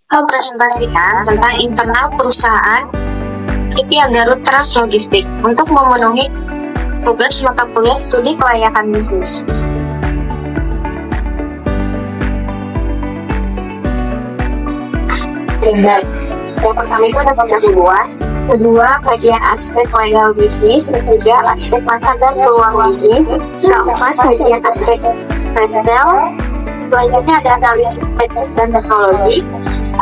Mempresentasikan tentang internal perusahaan CP Agarut Trans Logistik untuk memenuhi tugas mata kuliah studi kelayakan bisnis. Yang pertama itu ada pengetahuan, kedua kajian aspek legal bisnis, ketiga aspek pasar dan peluang bisnis, keempat kajian aspek prestel, selanjutnya ada analisis teknis dan teknologi,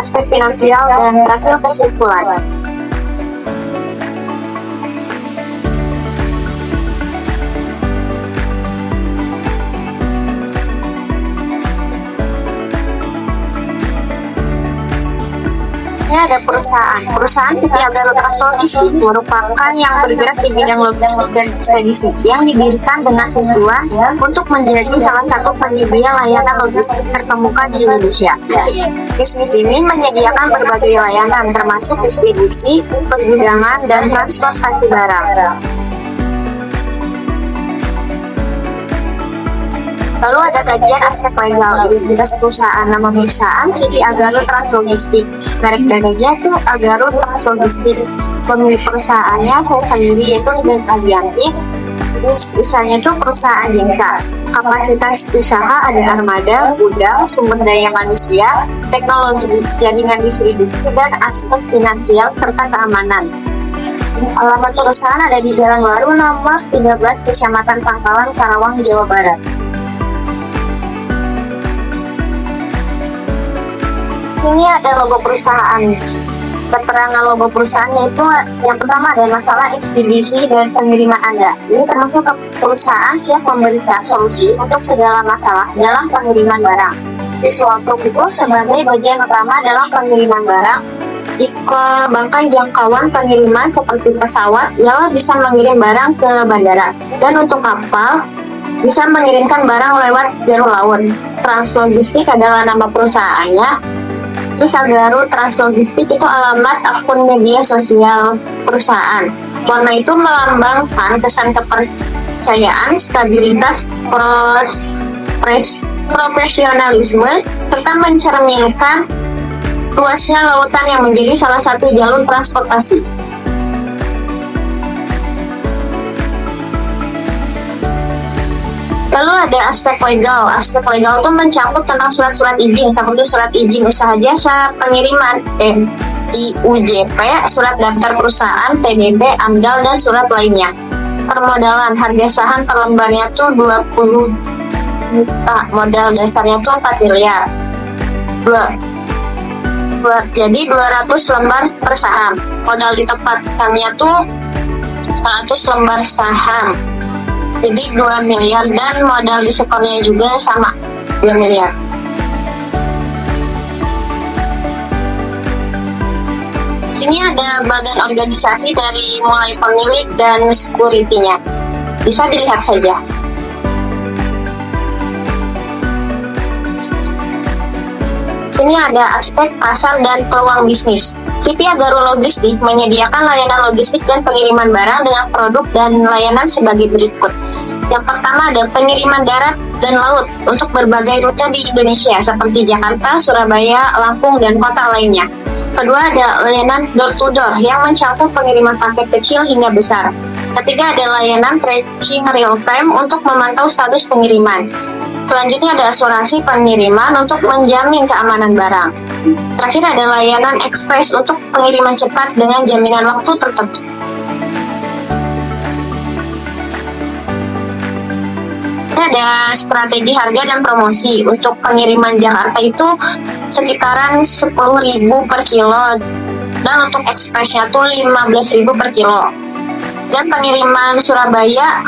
aspek finansial, dan terakhir kesimpulan. Ini ada perusahaan CP Agarut Trans Logistik merupakan yang bergerak di bidang logistik dan ekspedisi yang didirikan dengan tujuan untuk menjadi salah satu penyedia layanan logistik terkemuka di Indonesia. Bisnis ini menyediakan berbagai layanan termasuk distribusi, pergudangan, dan transportasi barang. Lalu ada kajian aspek legal, identitas perusahaan, nama perusahaan CP Agarut Trans Logistik, merek dagangnya itu Agarut Trans Logistik, pemilik perusahaannya saya sendiri yaitu Nidin Adianti, usahanya itu perusahaan jasa, kapasitas usaha ada armada, gudang, sumber daya manusia, teknologi, jaringan distribusi, dan aspek finansial serta keamanan. Alamat perusahaan ada di Jalan Waru nomor 13, Kecamatan Pangkalan, Karawang, Jawa Barat. Ini ada logo perusahaan. Keterangan logo perusahaannya itu yang pertama ada masalah ekspedisi dan pengiriman Anda. Ini termasuk ke perusahaan siap memberikan solusi untuk segala masalah dalam pengiriman barang. Visual Group itu sebagai bagian utama dalam pengiriman barang. Dikembangkan jangkauan pengiriman seperti pesawat yang bisa mengirim barang ke bandara, dan untuk kapal bisa mengirimkan barang lewat jalur laut. Trans Logistik adalah nama perusahaannya. Terus Agarut Trans Logistik itu alamat akun media sosial perusahaan. Warna itu melambangkan kesan kepercayaan, stabilitas, profesionalisme, serta mencerminkan luasnya lautan yang menjadi salah satu jalur transportasi. Lalu ada aspek legal. Aspek legal itu mencakup tentang surat-surat izin seperti surat izin usaha jasa pengiriman (IUJP), surat daftar perusahaan (TDP), AMDAL, dan surat lainnya. Permodalan, harga saham per lembarnya tuh 20 juta, modal dasarnya tuh 4 miliar. Jadi 200 lembar per saham. Modal ditempatkannya tuh 100 lembar saham. Jadi 2 miliar, dan modal di setornya juga sama 2 miliar. Sini ada bagian organisasi dari mulai pemilik dan security-nya. Bisa dilihat saja. Sini ada aspek pasar dan peluang bisnis. CP Agarut Logistik menyediakan layanan logistik dan pengiriman barang dengan produk dan layanan sebagai berikut. Yang pertama ada pengiriman darat dan laut untuk berbagai rute di Indonesia seperti Jakarta, Surabaya, Lampung, dan kota lainnya. Kedua ada layanan door-to-door yang mencakup pengiriman paket kecil hingga besar. Ketiga ada layanan tracking real-time untuk memantau status pengiriman. Selanjutnya ada asuransi pengiriman untuk menjamin keamanan barang. Terakhir ada layanan ekspres untuk pengiriman cepat dengan jaminan waktu tertentu. Ada strategi harga dan promosi. Untuk pengiriman Jakarta itu sekitaran 10.000 per kilo, dan untuk ekspresnya tuh 15.000 per kilo. Dan pengiriman Surabaya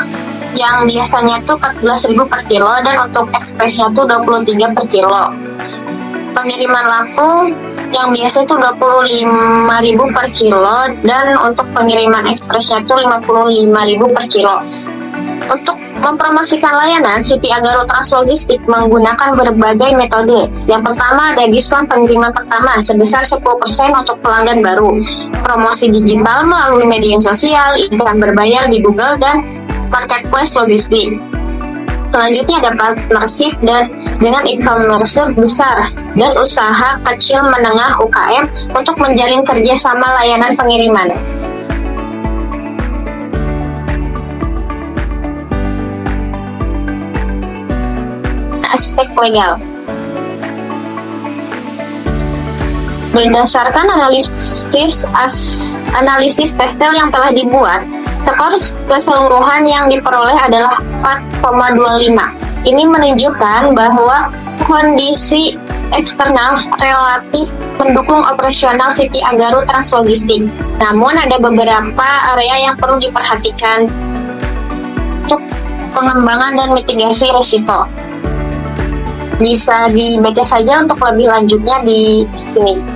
yang biasanya tuh 14.000 per kilo, dan untuk ekspresnya tuh 23 per kilo. Pengiriman Lampung yang biasa itu 25.000 per kilo, dan untuk pengiriman ekspresnya tuh 55.000 per kilo. Untuk mempromosikan layanan, CP Agarut Trans Logistik menggunakan berbagai metode. Yang pertama ada diskon pengiriman pertama sebesar 10% untuk pelanggan baru, promosi digital melalui media sosial, iklan berbayar di Google, dan marketplace logistik. Selanjutnya ada partnership dan dengan e-commerce besar dan usaha kecil menengah UKM untuk menjalin kerjasama layanan pengiriman. Aspek legal. Berdasarkan analisis testel yang telah dibuat, skor keseluruhan yang diperoleh adalah 4,25. Ini menunjukkan bahwa kondisi eksternal relatif mendukung operasional City Agaru Translogistik. Namun ada beberapa area yang perlu diperhatikan untuk pengembangan dan mitigasi risiko. Bisa dibaca saja untuk lebih lanjutnya di sini.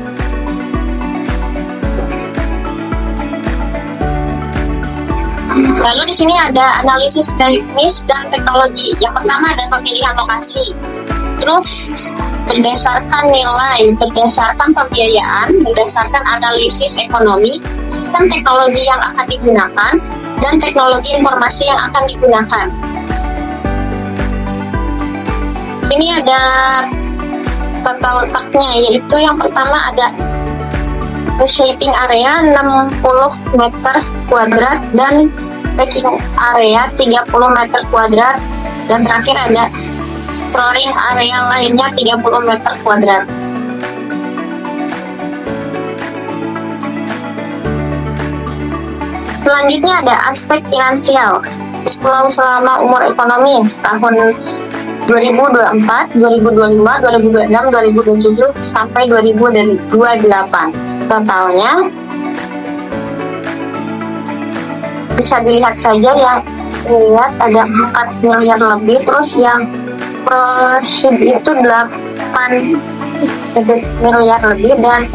Lalu di sini ada analisis teknis dan teknologi. Yang pertama ada pemilihan lokasi. Terus berdasarkan nilai, berdasarkan pembiayaan, berdasarkan analisis ekonomi, sistem teknologi yang akan digunakan, dan teknologi informasi yang akan digunakan. Sini ada tata letaknya, yaitu yang pertama ada shaping area 60 meter kuadrat dan packing area 30 meter kuadrat, dan terakhir ada storing area lainnya 30 meter kuadrat. Selanjutnya ada aspek finansial. Pulau selama umur ekonomi tahun 2024, 2025, 2026, 2027 sampai 2028. Totalnya bisa dilihat saja, yang lihat ada 4 miliar lebih, terus yang proceed itu 8 miliar lebih, dan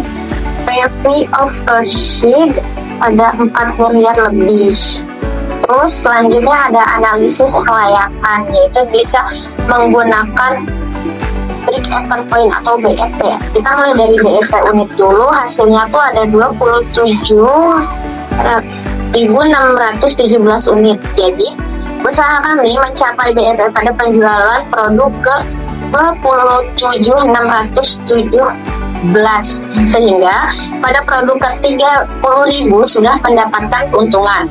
PV of proceed ada 4 miliar lebih. Terus selanjutnya ada analisis kelayakan, yaitu bisa menggunakan break-even point atau BEP. Kita mulai dari BEP unit dulu, hasilnya tuh ada 27.617 unit. Jadi usaha kami mencapai BEP pada penjualan produk ke 27.617, sehingga pada produk ke 30.000 sudah mendapatkan keuntungan.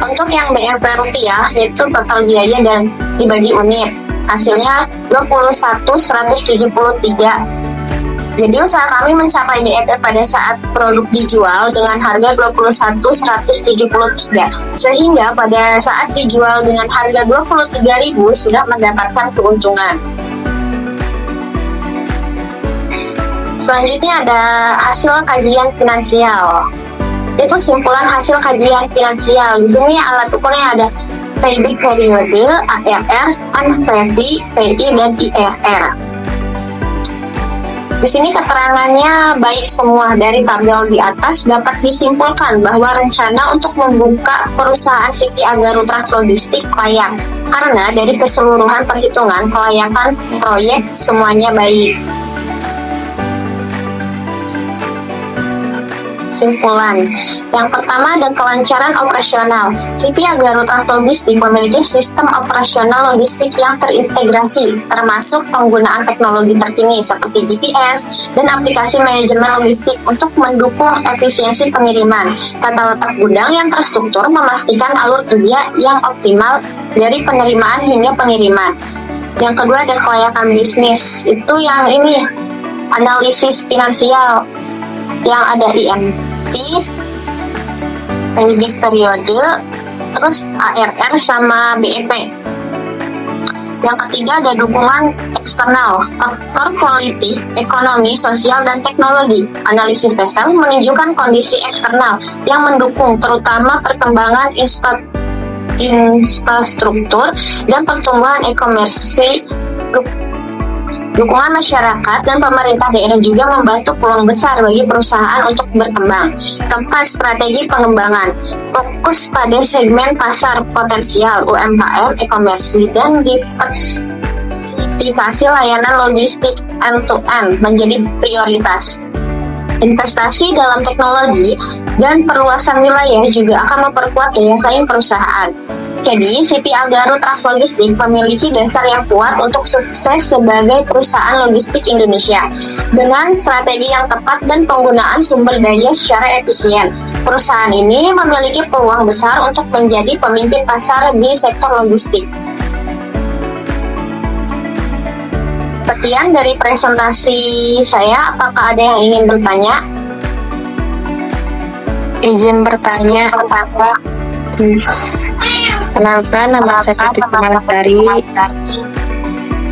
Untuk yang BEP rupiah, yaitu total biaya dan dibagi unit, hasilnya 21.173. Jadi usaha kami mencapai BEP pada saat produk dijual dengan harga 21.173, sehingga pada saat dijual dengan harga 23.000 sudah mendapatkan keuntungan. Selanjutnya ada hasil kajian finansial. Itu simpulan hasil kajian finansial. Di sini alat ukurnya ada payback periode, ARR, unpaid, PI, dan IRR. Di sini keterangannya baik semua. Dari tabel di atas dapat disimpulkan bahwa rencana untuk membuka perusahaan City Agaru Translogistik layak, karena dari keseluruhan perhitungan kelayakan proyek semuanya baik. Kesimpulan. Yang pertama ada kelancaran operasional. City Agaru Translogistik memiliki sistem operasional logistik yang terintegrasi, termasuk penggunaan teknologi terkini seperti GPS dan aplikasi manajemen logistik untuk mendukung efisiensi pengiriman. Tata letak gudang yang terstruktur memastikan alur kerja yang optimal dari penerimaan hingga pengiriman. Yang kedua ada kelayakan bisnis. Itu yang ini, analisis finansial, yang ada IMP, payback periode, terus ARR sama BEP. Yang ketiga ada dukungan eksternal, faktor politik, ekonomi, sosial, dan teknologi. Analisis testel menunjukkan kondisi eksternal yang mendukung, terutama perkembangan infrastruktur dan pertumbuhan e-commerce. Dukungan masyarakat dan pemerintah daerah juga membantu peluang besar bagi perusahaan untuk berkembang. Keempat, strategi pengembangan. Fokus pada segmen pasar potensial UMKM, e-commerce, dan diversifikasi layanan logistik end-to-end menjadi prioritas. Investasi dalam teknologi dan perluasan wilayah juga akan memperkuat daya saing perusahaan. Jadi, CP Algaro Trans-Logistik memiliki dasar yang kuat untuk sukses sebagai perusahaan logistik Indonesia. Dengan strategi yang tepat dan penggunaan sumber daya secara efisien, perusahaan ini memiliki peluang besar untuk menjadi pemimpin pasar di sektor logistik. Sekian dari presentasi saya. Apakah ada yang ingin bertanya? Izin bertanya, kenalkan nama saya Fitri Malatari.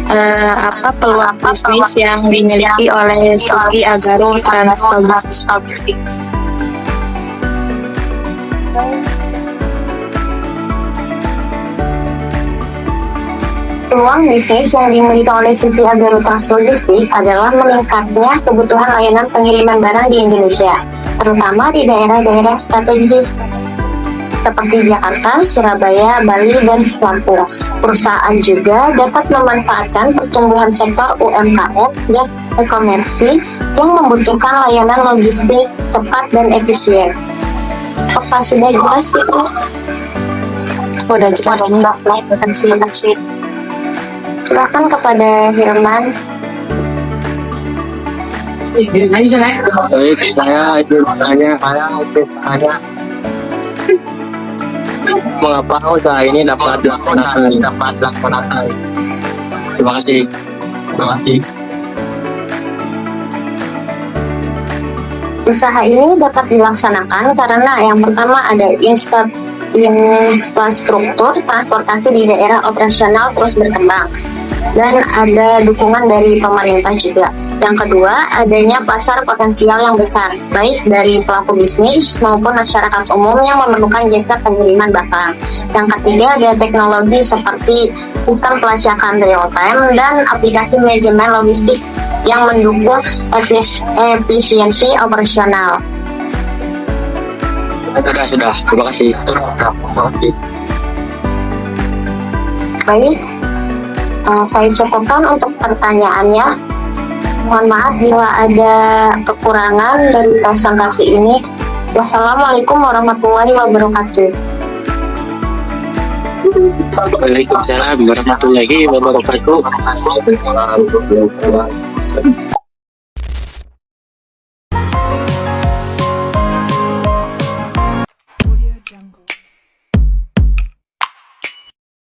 Apa peluang bisnis yang dimiliki oleh CP Algaro Trans-Logistik? Peluang bisnis yang dimiliki oleh CP Algaro Trans-Logistik adalah meningkatnya kebutuhan layanan pengiriman barang di Indonesia, terutama di daerah-daerah strategis seperti Jakarta, Surabaya, Bali, dan Lampung. Perusahaan juga dapat memanfaatkan pertumbuhan sektor UMKM dan e-komersi yang membutuhkan layanan logistik cepat dan efisien. Apakah sudah jelas itu? Udah jelas, terima kasih. Silakan kepada Hilman. Baik, saya itu bertanya, mengapa usaha ini dapat dilaksanakan? Terima kasih. Usaha ini dapat dilaksanakan karena yang pertama ada infrastruktur transportasi di daerah operasional terus berkembang, dan ada dukungan dari pemerintah juga. Yang kedua, adanya pasar potensial yang besar, baik dari pelaku bisnis maupun masyarakat umum yang memerlukan jasa pengiriman barang. Yang ketiga, ada teknologi seperti sistem pelacakan real time dan aplikasi manajemen logistik yang mendukung efisiensi operasional. Sudah. Terima kasih. Baik, saya cukupkan untuk pertanyaannya. Mohon maaf bila ada kekurangan dari presentasi ini. Wassalamualaikum warahmatullahi wabarakatuh. Waalaikumsalam warahmatullahi wabarakatuh.